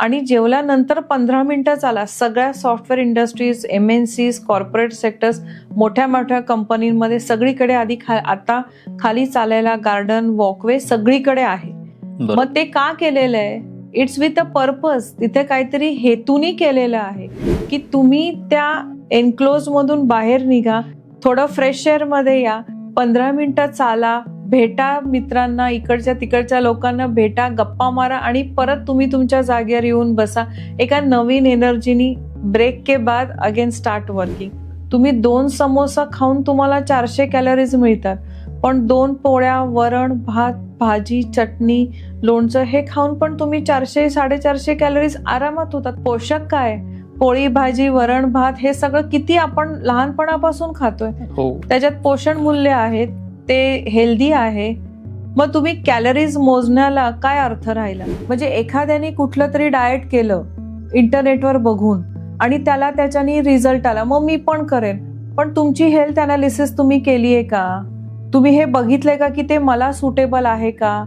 आणि जेवल्यानंतर 15 मिनिटं चाला. सगळ्या software industries, MNCs, corporate sectors, मोठ्या मोठ्या कंपनीमध्ये सगळीकडे आधी आता खाली चालायला गार्डन, वॉकवे सगळीकडे आहे. मग ते का केलेलं आहे? It's with a purpose. तिथे काहीतरी हेतूनी केलेलं आहे की तुम्ही त्या एन्क्लोज मधून बाहेर निघा, थोडं फ्रेश एअर मध्ये या, 15 मिनिटं चाला, भेटा मित्रांना, इकडच्या तिकडच्या लोकांना भेटा, गप्पा मारा आणि परत तुम्ही तुमच्या जागेवर येऊन बसा. एका नवीन एनर्जीनी ब्रेक के बाद अगेन स्टार्ट वर्किंग. तुम्ही 2 समोसा खाऊन तुम्हाला 400 कॅलरीज मिळतात, पण 2 पोळ्या, वरण, भात, भाजी, चटणी, लोणचं हे खाऊन पण तुम्ही 400-450 कॅलरीज आरामात होतात. पोषक काय? पोळी भाजी, वरण भात हे सगळं किती आपण लहानपणापासून खातोय. त्याच्यात पोषण मूल्य आहेत, ते हेल्दी आहे. मग तुम्ही कॅलरीज मोजण्याला काय अर्थ राहिला? म्हणजे एखाद्याने कुठलं तरी डाएट केलं इंटरनेटवर बघून आणि त्याला त्याच्यानी रिझल्ट आला, मग मी पण करेन. पण तुमची हेल्थ अनालिसिस तुम्ही केलीये का? तुम्ही हे बघितलंय का की ते मला सुटेबल आहे का?